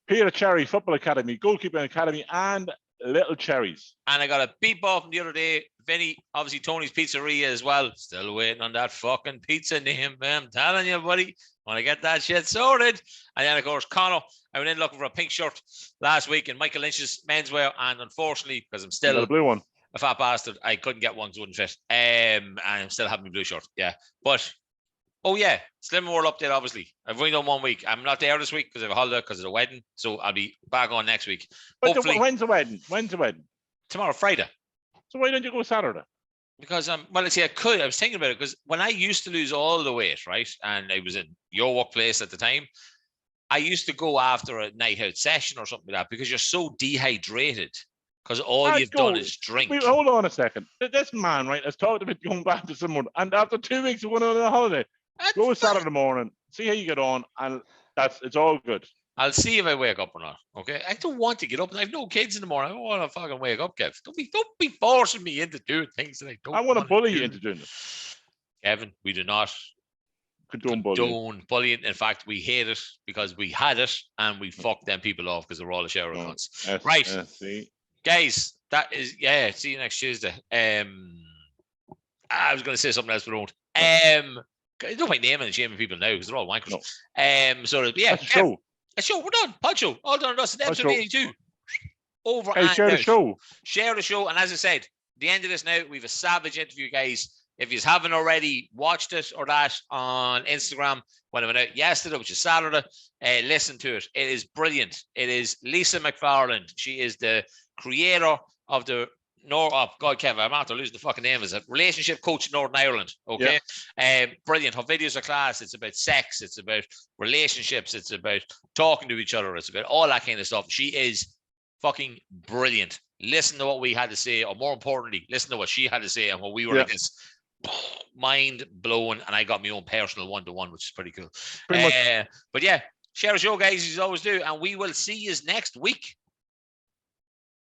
Peter Cherry Football Academy, Goalkeeping Academy, and Little Cherries. And I got a beep off from the other day. Vinny, obviously Tony's Pizzeria as well. Still waiting on that fucking pizza name, man. I'm telling you, buddy. Want to get that shit sorted. And then, of course, Connor. I went in looking for a pink shirt last week in Michael Lynch's menswear. And unfortunately, because I'm still a blue one, a fat bastard, I couldn't get one because it wouldn't fit. And I'm still having my blue shirt. Yeah. But, oh, yeah. Slim World update, obviously. I've only done 1 week. I'm not there this week because I have a holiday because of a wedding. So I'll be back on next week. But when's the wedding? Tomorrow, Friday. So why don't you go Saturday? Because I was thinking about it because when I used to lose all the weight, right, and I was in your workplace at the time, I used to go after a night out session or something like that because you're so dehydrated because all you've done is drink. Hold on a second. This man, right, has talked about going back to someone, and after 2 weeks of going on a holiday, go Saturday morning, see how you get on, and it's all good. I'll see if I wake up or not. Okay, I don't want to get up. I have no kids in the morning. I don't want to fucking wake up, Kev. Don't be forcing me into doing things that I don't. I want to bully you into doing it. Kevin, we do not condone bullying. In fact, we hate it because we had it and we fucked them people off because they were all a shower of cunts. Right, guys. That is See you next Tuesday. I was going to say something else, but I won't. There's no point naming and shaming people now because they're all wankers. No. So yeah. A show, we're done. Pod show, all done and dusted. Episode 82. Over and share the show. Share the show. And as I said, the end of this now, we have a savage interview, guys. If you haven't already watched it or that on Instagram when I went out yesterday, which is Saturday, listen to it. It is brilliant. It is Lisa McFarland. She is the creator of the God, Kevin, I'm out to lose the fucking name. Is a relationship coach in Northern Ireland. Okay. Yeah. Brilliant. Her videos are class. It's about sex. It's about relationships. It's about talking to each other. It's about all that kind of stuff. She is fucking brilliant. Listen to what we had to say, or more importantly, listen to what she had to say and what we were like this mind blowing. And I got my own personal 1-to-1, which is pretty cool. But yeah, share the show, guys, as you always do. And we will see you next week.